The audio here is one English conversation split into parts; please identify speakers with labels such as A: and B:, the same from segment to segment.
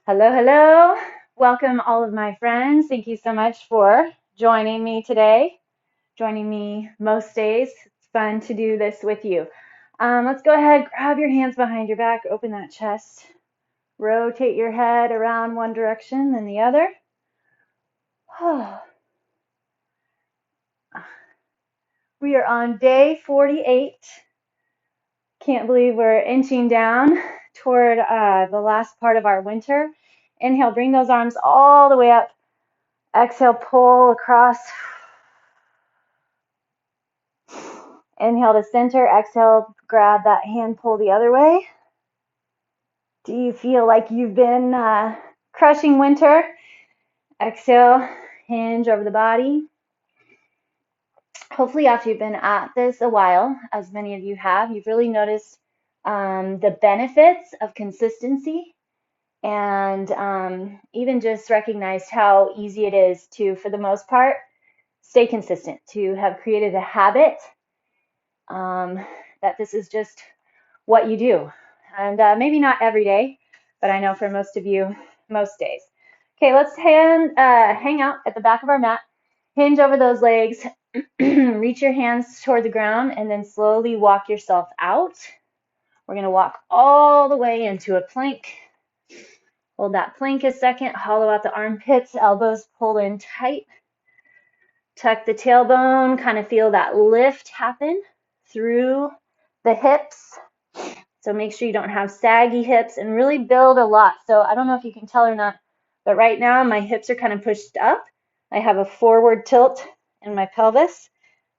A: Hello, hello. Welcome, all of my friends. Thank you so much for joining me today, joining me most days. It's fun to do this with you. Let's go ahead, grab your hands behind your back, open that chest, rotate your head around one direction, then the other. We are on day 48. Can't believe we're inching down toward the last part of our winter. Inhale, bring those arms all the way up. Exhale, pull across. Inhale to center. Exhale, grab that hand, pull the other way. Do you feel like you've been crushing winter? Exhale, hinge over the body. Hopefully after you've been at this a while, as many of you have, you've really noticed the benefits of consistency and even just recognized how easy it is to, for the most part, stay consistent, to have created a habit that this is just what you do. And maybe not every day, but I know for most of you, most days. Okay, let's hang out at the back of our mat, hinge over those legs, reach your hands toward the ground, and then slowly walk yourself out. We're going to walk all the way into a plank. Hold that plank a second, hollow out the armpits, elbows pull in tight. Tuck the tailbone, kind of feel that lift happen through the hips. So make sure you don't have saggy hips and really build a lot. So I don't know if you can tell or not, but right now my hips are kind of pushed up. I have a forward tilt in my pelvis.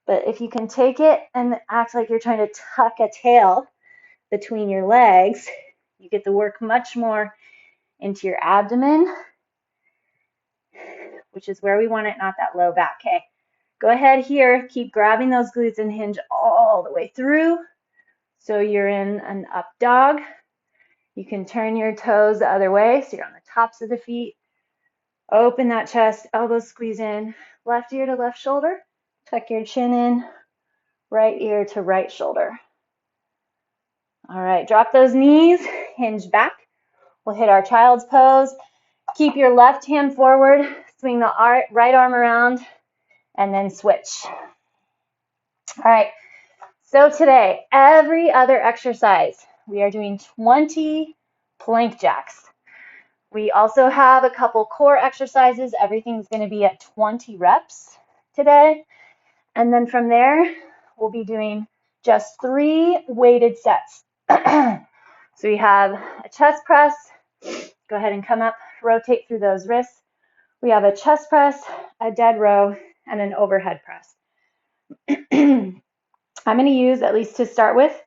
A: But if you can take it and act like you're trying to tuck a tail between your legs, you get to work much more into your abdomen, which is where we want it, not that low back. Okay, go ahead here, keep grabbing those glutes and hinge all the way through. So you're in an up dog. You can turn your toes the other way, so you're on the tops of the feet. Open that chest, elbows squeeze in, left ear to left shoulder. Tuck your chin in, right ear to right shoulder. All right, drop those knees, hinge back. We'll hit our child's pose. Keep your left hand forward, swing the right arm around, and then switch. All right, so today, every other exercise, we are doing 20 plank jacks. We also have a couple core exercises. Everything's going to be at 20 reps today. And then from there, we'll be doing just 3 weighted sets. So we have a chest press. Go ahead and come up, rotate through those wrists. We have a chest press, a dead row, and an overhead press. I'm going to use, at least to start with,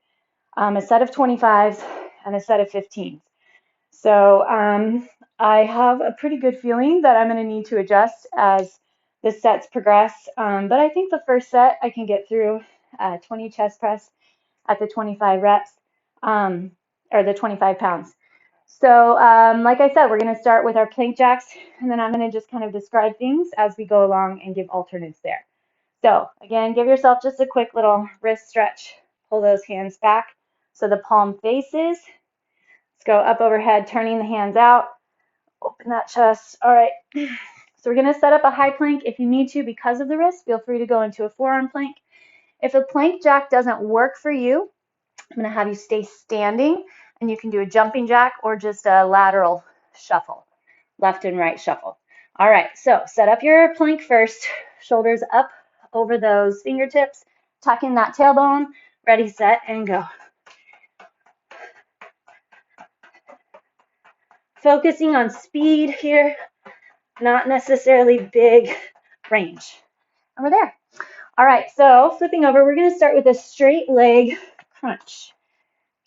A: a set of 25s and a set of 15s. So I have a pretty good feeling that I'm going to need to adjust as the sets progress. But I think the first set I can get through 20 chest press at the 25 reps, or the 25 pounds. So like I said, we're going to start with our plank jacks, and then I'm going to just kind of describe things as we go along and give alternates there. So again, give yourself just a quick little wrist stretch. Pull those hands back so the palm faces. Let's go up overhead, turning the hands out. Open that chest. All right. So we're going to set up a high plank. If you need to, because of the wrist, feel free to go into a forearm plank. If a plank jack doesn't work for you, I'm going to have you stay standing, and you can do a jumping jack or just a lateral shuffle, left and right shuffle. All right, so set up your plank first, shoulders up over those fingertips, tuck in that tailbone, ready, set, and go. Focusing on speed here, not necessarily big range. And we're there. All right, so flipping over, we're going to start with a straight leg crunch.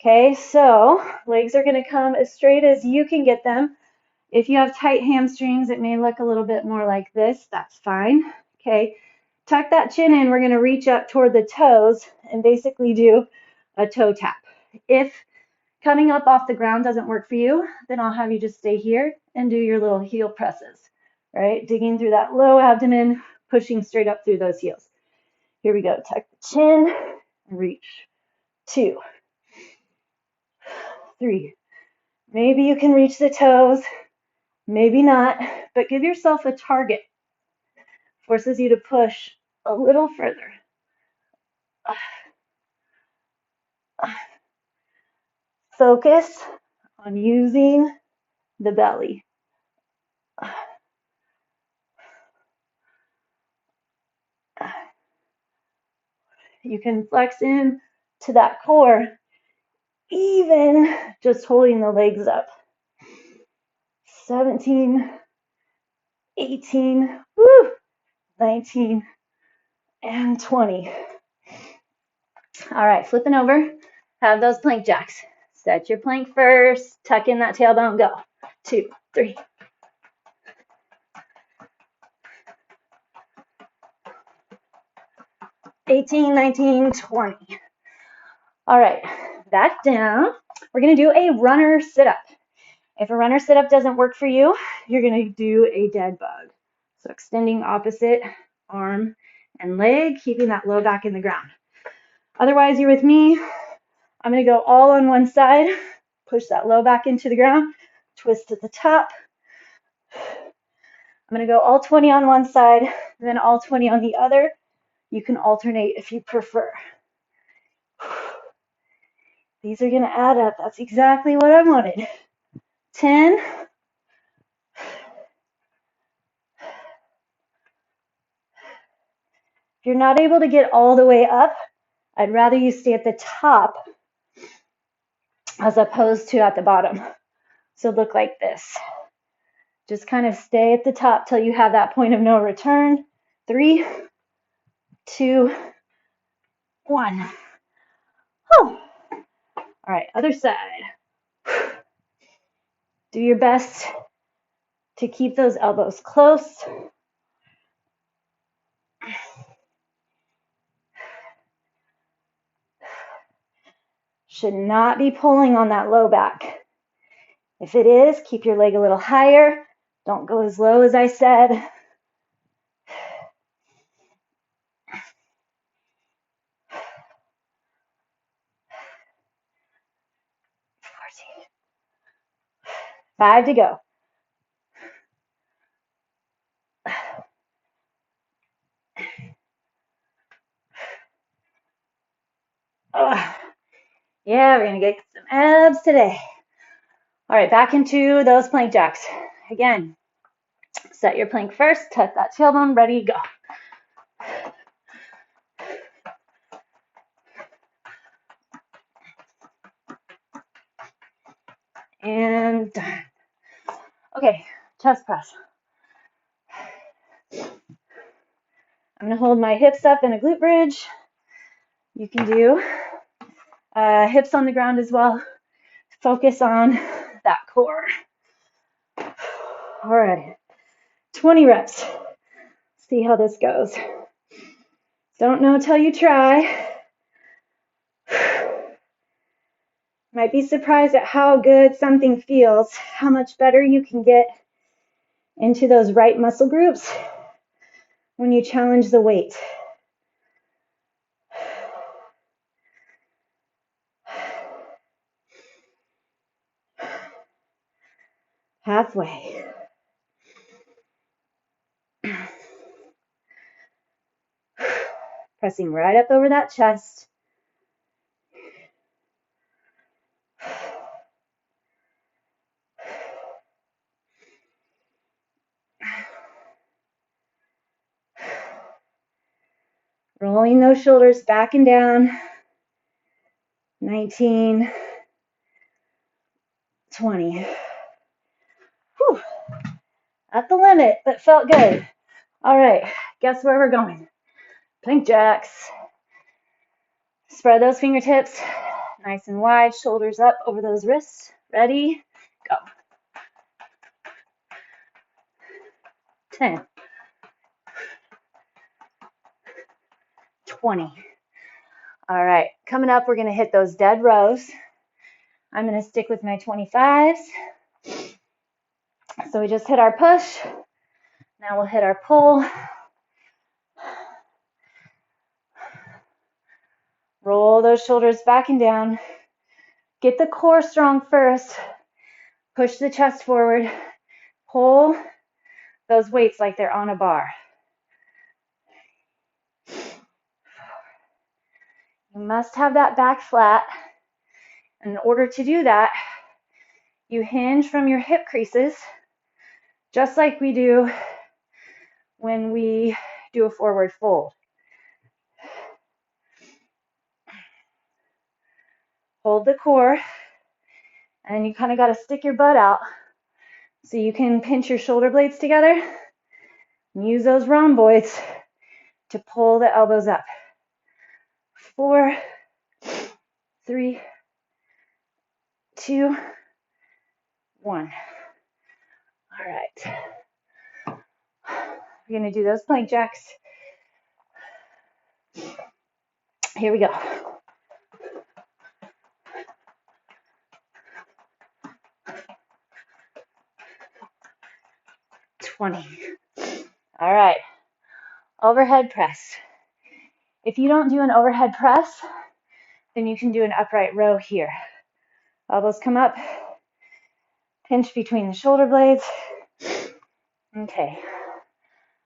A: Okay, so legs are going to come as straight as you can get them. If you have tight hamstrings, it may look a little bit more like this. That's fine. Okay, tuck that chin in. We're going to reach up toward the toes and basically do a toe tap. If coming up off the ground doesn't work for you, then I'll have you just stay here and do your little heel presses, right? Digging through that low abdomen, pushing straight up through those heels. Here we go. Tuck the chin, reach. 2, 3. Maybe you can reach the toes. Maybe not, but give yourself a target. Forces you to push a little further. Focus on using the belly. You can flex in to that core, even just holding the legs up. 17, 18, woo, 19, and 20. All right, flipping over. Have those plank jacks. Set your plank first. Tuck in that tailbone. Go. 2, 3. $18, 19, 20. All right, back down. We're going to do a runner sit-up. If a runner sit-up doesn't work for you, you're going to do a dead bug. So extending opposite arm and leg, keeping that low back in the ground. Otherwise, you're with me. I'm going to go all on one side, push that low back into the ground, twist at the top. I'm going to go all 20 on one side, then all 20 on the other. You can alternate if you prefer. These are going to add up. That's exactly what I wanted. 10. If you're not able to get all the way up, I'd rather you stay at the top as opposed to at the bottom. So look like this. Just kind of stay at the top till you have that point of no return. 3, 2, 1. Oh. All right, other side. Do your best to keep those elbows close. Should not be pulling on that low back. If it is, keep your leg a little higher. Don't go as low as I said. 14. 5 to go. Yeah, we're going to get some abs today. All right, back into those plank jacks. Again, set your plank first, tuck that tailbone, ready to go. And done. Okay, chest press. I'm going to hold my hips up in a glute bridge. You can do hips on the ground as well. Focus on that core. All right, 20 reps. See how this goes. Don't know till you try. Might be surprised at how good something feels, how much better you can get into those right muscle groups when you challenge the weight. Halfway. Pressing right up over that chest. Rolling those shoulders back and down. 19, 20. Whew. At the limit, but felt good. All right, guess where we're going? Plank jacks. Spread those fingertips nice and wide, shoulders up over those wrists. Ready? Go. 10, 20. All right, coming up, we're going to hit those dead rows. I'm going to stick with my 25s. So we just hit our push. Now we'll hit our pull. Roll those shoulders back and down. Get the core strong first. Push the chest forward. Pull those weights like they're on a bar. You must have that back flat. In order to do that, you hinge from your hip creases, just like we do when we do a forward fold. Hold the core, and then you kind of got to stick your butt out so you can pinch your shoulder blades together and use those rhomboids to pull the elbows up. 4, 3, 2, 1. All right. We're going to do those plank jacks. Here we go. All right. Overhead press. If you don't do an overhead press, then you can do an upright row here. Elbows come up, pinch between the shoulder blades. Okay.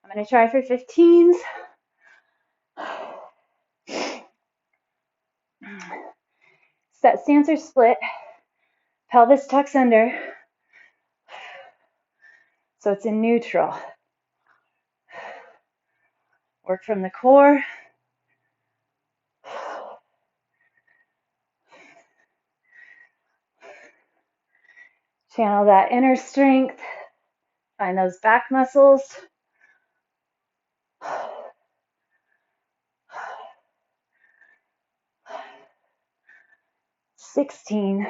A: I'm going to try for 15s. Set stance or split. Pelvis tucks under. So it's in neutral. Work from the core. Channel that inner strength. Find those back muscles. Sixteen.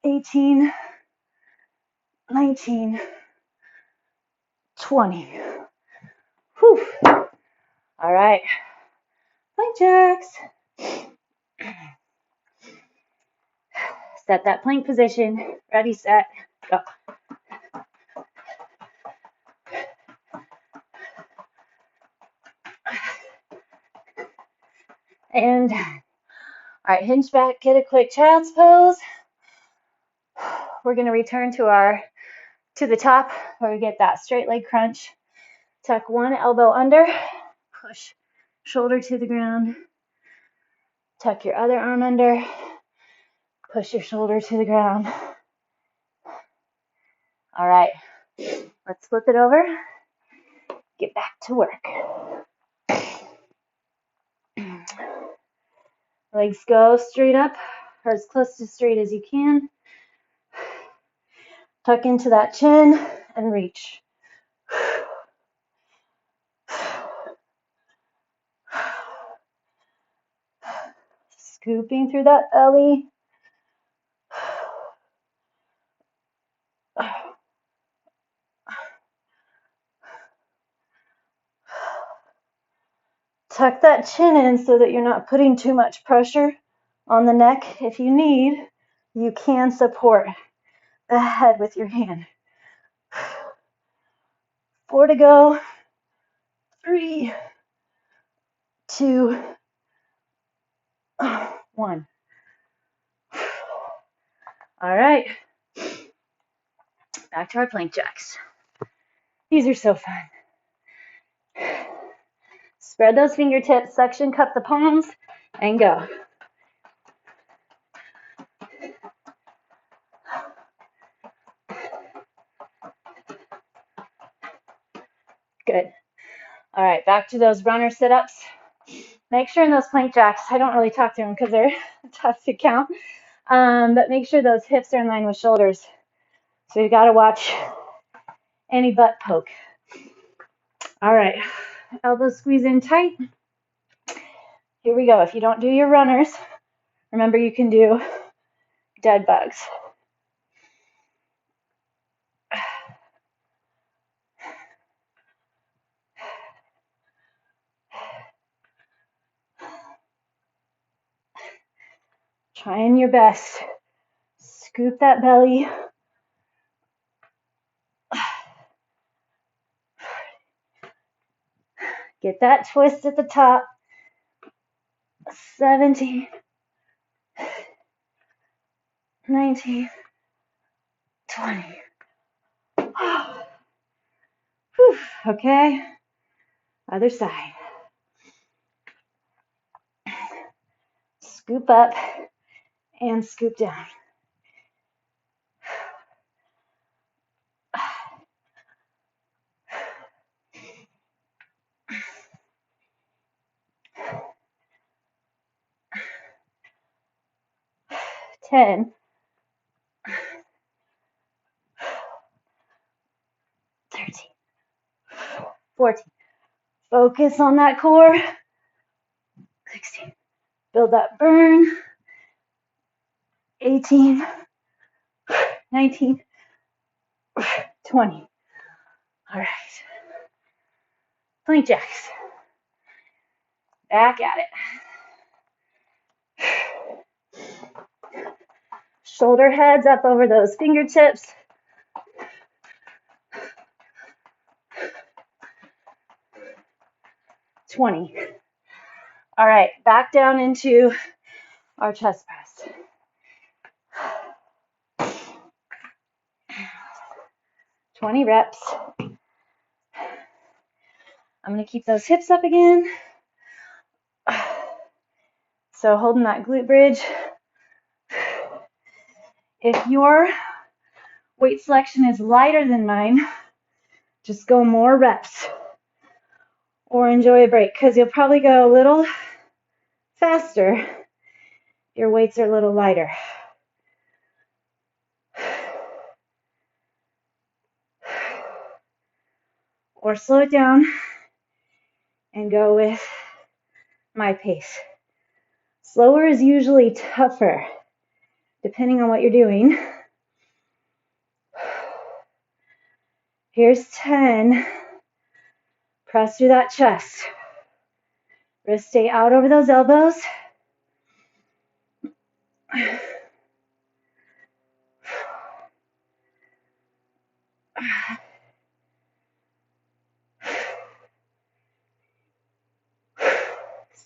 A: 18. 19. 20. Whew. All right. Plank jacks. Set that plank position. Ready, set, go. And, all right, hinge back, get a quick child's pose. We're going to return to the top where we get that straight leg crunch. Tuck one elbow under, push shoulder to the ground. Tuck your other arm under, push your shoulder to the ground. All right, let's flip it over. Get back to work. Legs go straight up, or as close to straight as you can. Tuck into that chin and reach. Scooping through that belly. Tuck that chin in so that you're not putting too much pressure on the neck. If you need, you can support the head with your hand. 4 to go. 3, 2, 1. All right. Back to our plank jacks. These are so fun. Spread those fingertips, suction cup the palms, and go. Good. All right, back to those runner sit-ups. Make sure in those plank jacks, I don't really talk to them because they're tough to count, but make sure those hips are in line with shoulders. So you got to watch any butt poke. All right, elbows squeeze in tight. Here we go. If you don't do your runners, remember you can do dead bugs. Trying your best. Scoop that belly. Get that twist at the top. 17, 19, 20. Whew. Okay, other side. Scoop up and scoop down. 10, 13, 14. Focus on that core. 16. Build that burn. 18, 19, 20. All right. Plank jacks. Back at it. Shoulder heads up over those fingertips. 20. All right, back down into our chest press. 20 reps. I'm going to keep those hips up again. So holding that glute bridge. If your weight selection is lighter than mine, just go more reps or enjoy a break because you'll probably go a little faster. Your weights are a little lighter. Or slow it down and go with my pace. Slower is usually tougher, depending on what you're doing. Here's 10. Press through that chest. Wrists stay out over those elbows.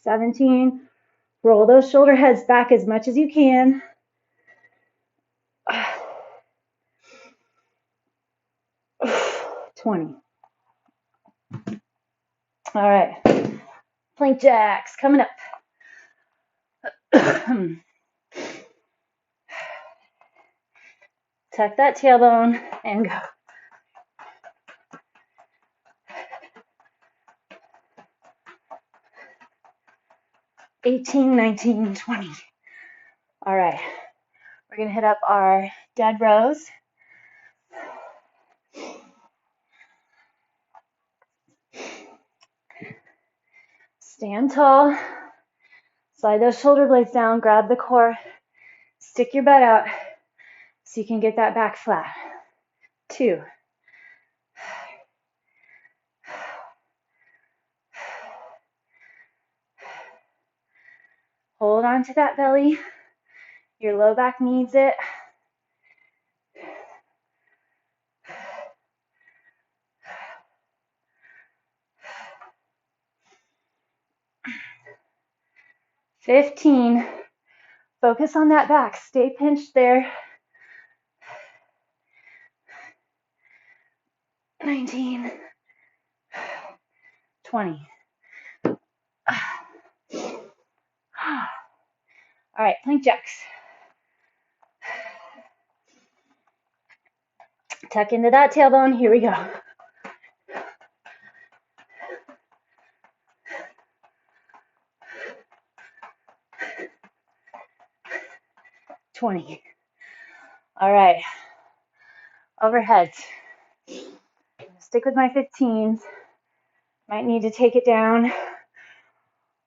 A: 17. Roll those shoulder heads back as much as you can. 20. All right. Plank jacks coming up. Tuck that tailbone and go. 18, 19, 20. All right. We're going to hit up our dead rows. Stand tall. Slide those shoulder blades down. Grab the core. Stick your butt out so you can get that back flat. 2. 'Hold on to that belly. Your low back needs it. 15. Focus on that back. Stay pinched there. 19. 20. All right, plank jacks. Tuck into that tailbone. Here we go. 20. All right. Overheads. Stick with my 15s. Might need to take it down.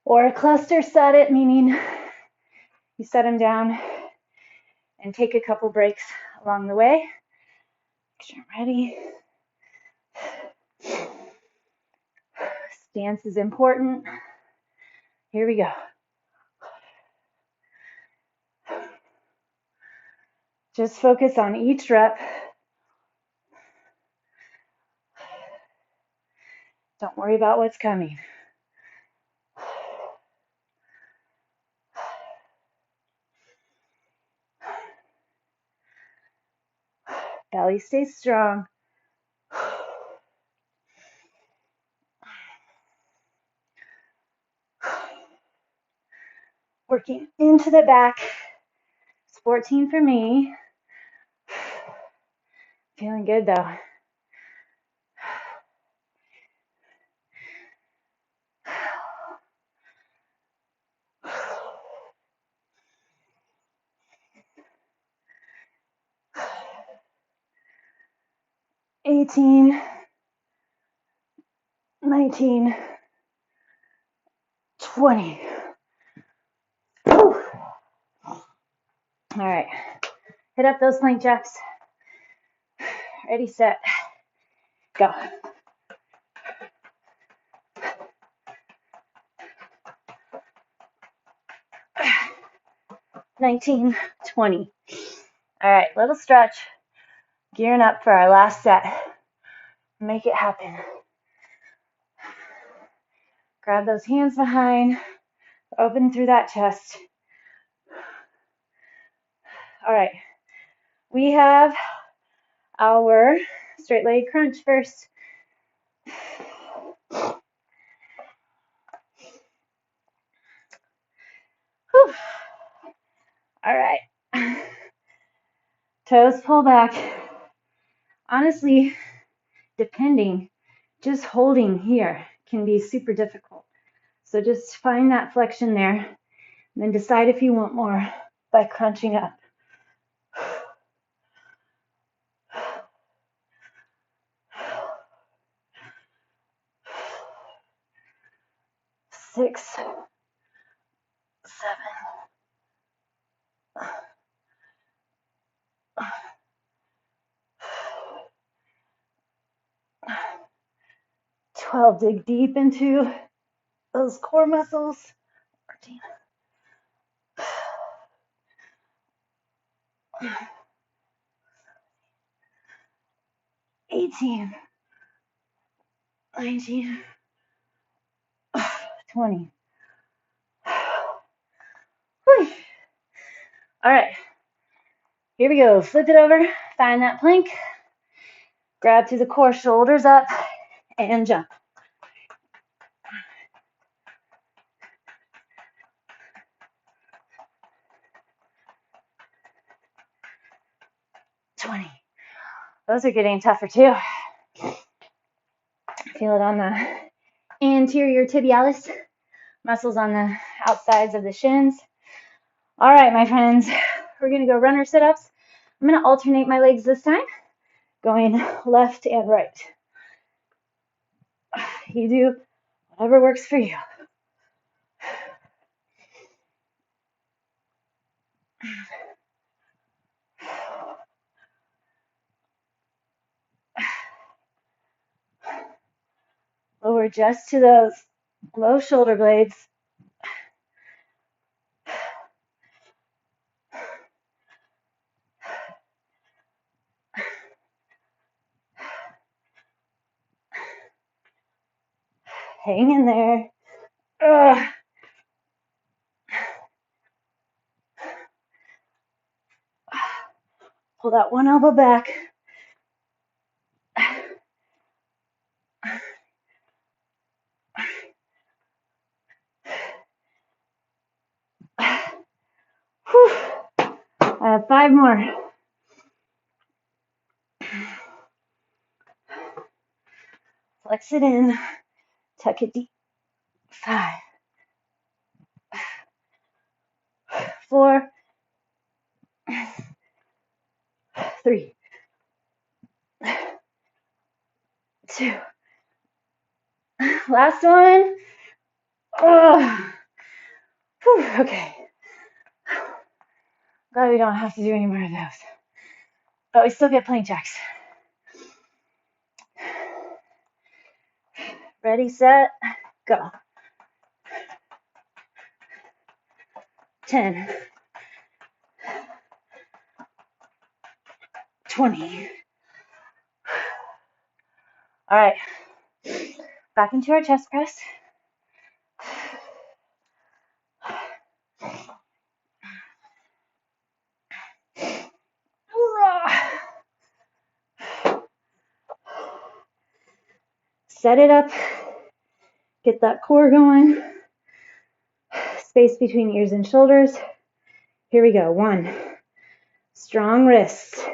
A: Or cluster set it, meaning you set them down and take a couple breaks along the way. Make sure I'm ready. Stance is important. Here we go. Just focus on each rep. Don't worry about what's coming. Belly stays strong. Working into the back. It's 14 for me. Feeling good though. $18, $19, $20. All right, hit up those plank jacks. Ready, set, go. 19, 20. All right, little stretch. Gearing up for our last set. Make it happen. Grab those hands behind. Open through that chest. All right. We have our straight leg crunch first. Whew. All right. Toes pull back. Honestly, depending, just holding here can be super difficult. So just find that flexion there, and then decide if you want more by crunching up. 6, 7, 12. Dig deep into those core muscles. 14. 18, 19, 20. Whew. All right, here we go. Flip it over, find that plank, grab through the core, shoulders up, and jump. Those are getting tougher too. Feel it on the anterior tibialis, muscles on the outsides of the shins. All right, my friends, we're gonna go runner sit-ups. I'm gonna alternate my legs this time, going left and right. You do whatever works for you. Lower just to those low shoulder blades. Hang in there. Ugh. Pull that one elbow back. Whew. I have 5 more. Flex it in. Tuck it deep. 5, 4, 3, 2. Last one. Oh. Whew. Okay. Glad we don't have to do any more of those. But we still get plank jacks. Ready, set, go. 10, 20. All right. Back into our chest press. set it up. Get that core going. Space between ears and shoulders. Here we go. 1. Strong wrists. 2.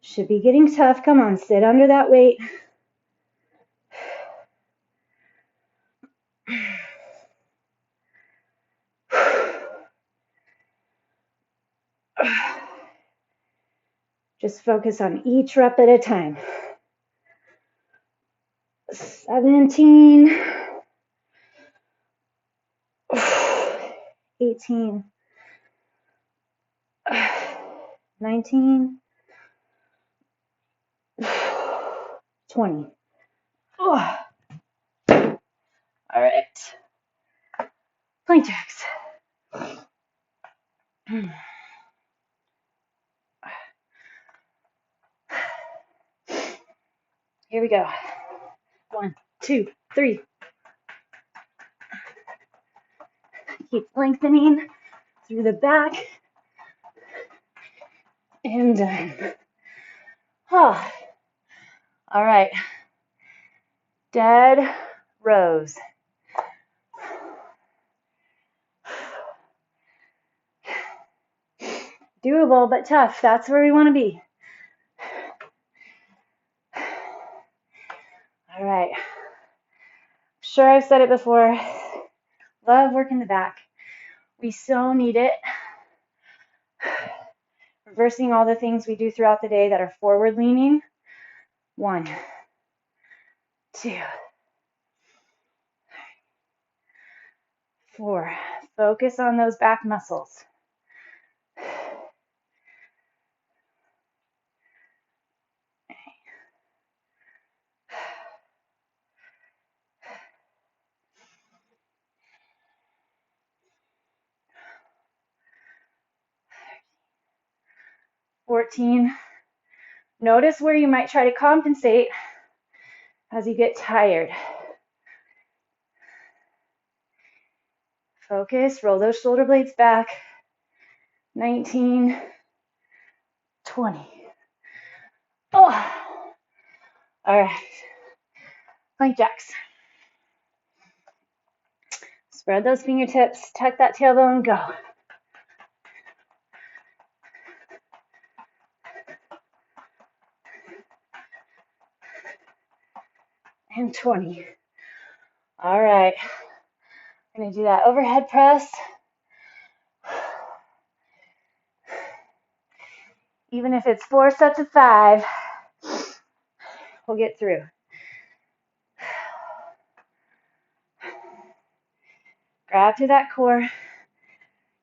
A: Should be getting tough. Come on, sit under that weight. Just focus on each rep at a time. 17, 18, 19, 20. Oh. All right. Plank jacks. Here we go. 1, 2, 3. Keep lengthening through the back. And done. Oh. All right. Dead rows. Doable, but tough. That's where we want to be. All right. Sure, I've said it before. Love working the back. We so need it. Reversing all the things we do throughout the day that are forward leaning. 1, 2, 4. Focus on those back muscles. 14. Notice where you might try to compensate as you get tired. Focus, roll those shoulder blades back. 19, 20. Oh, all right. Plank jacks. Spread those fingertips, tuck that tailbone, go. And 20. All right. I'm going to do that overhead press. Even if it's 4 sets of 5, we'll get through. Grab to that core.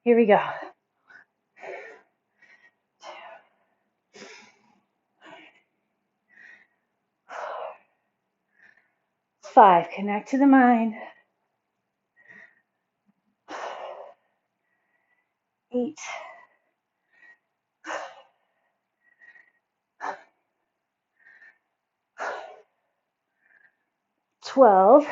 A: Here we go. 5, connect to the mind. 8, 12,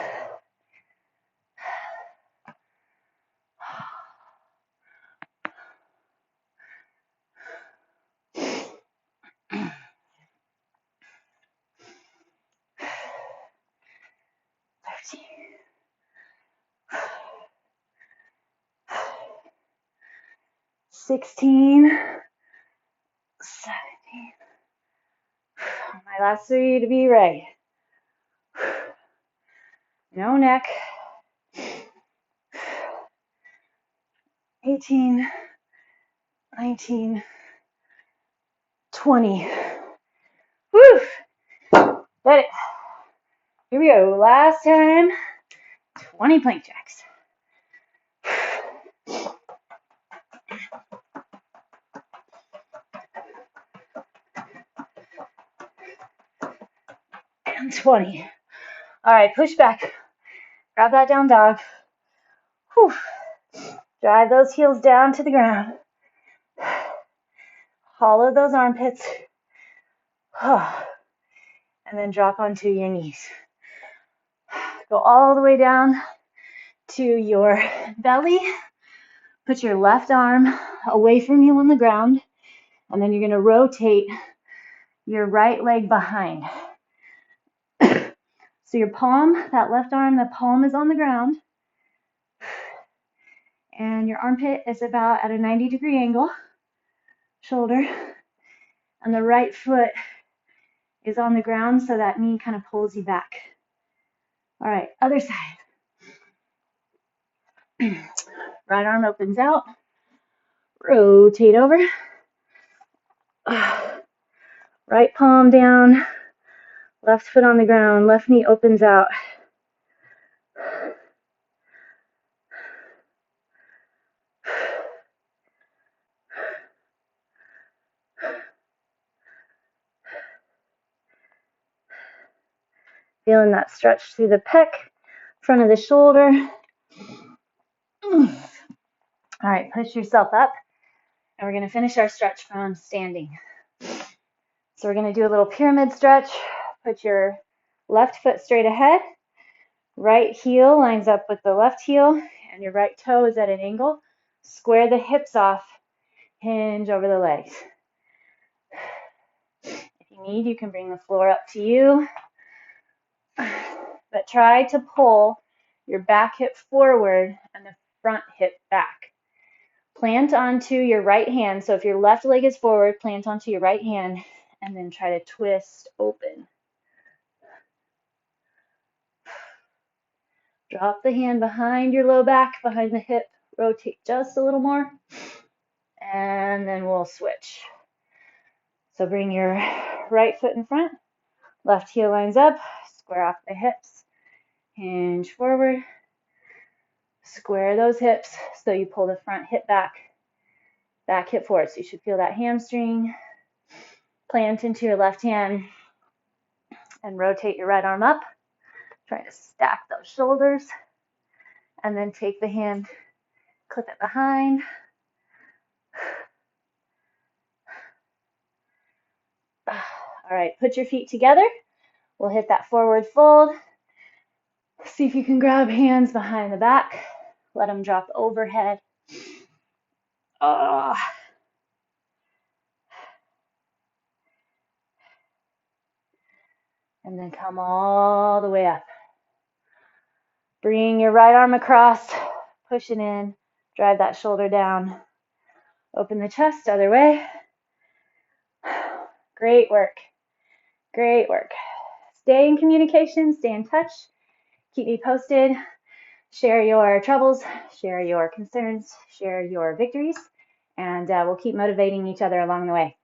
A: 13, 16, 17. My last 3 to be right. No neck. 18, 19, 20. Woo! Did it. Here we go. Last time. 20 plank jacks. And 20. All right, push back. Grab that down dog. Whew. Drive those heels down to the ground. Hollow those armpits. And then drop onto your knees. Go all the way down to your belly. Put your left arm away from you on the ground, and then you're going to rotate your right leg behind. So your palm, that left arm, the palm is on the ground, and your armpit is about at a 90-degree angle, shoulder, and the right foot is on the ground, so that knee kind of pulls you back. All right, other side. Right arm opens out, rotate over, right palm down, left foot on the ground, left knee opens out. Feeling that stretch through the pec, front of the shoulder. All right, push yourself up, and we're going to finish our stretch from standing. So we're going to do a little pyramid stretch. Put your left foot straight ahead, right heel lines up with the left heel, and your right toe is at an angle. Square the hips off, hinge over the legs. If you need, you can bring the floor up to you, but try to pull your back hip forward and the front hip back. Plant onto your right hand. So if your left leg is forward, plant onto your right hand and then try to twist open. Drop the hand behind your low back, behind the hip, rotate just a little more, and then we'll switch. So bring your right foot in front, left heel lines up, square off the hips, hinge forward, square those hips so you pull the front hip back, back hip forward. So you should feel that hamstring. Plant into your left hand and rotate your right arm up. Try to stack those shoulders, and then take the hand, clip it behind. All right, put your feet together. We'll hit that forward fold. See if you can grab hands behind the back. Let them drop overhead. And then come all the way up. Bring your right arm across, push it in, drive that shoulder down. Open the chest, other way. Great work. Great work. Stay in communication, stay in touch. Keep me posted. Share your troubles, share your concerns, share your victories, and we'll keep motivating each other along the way.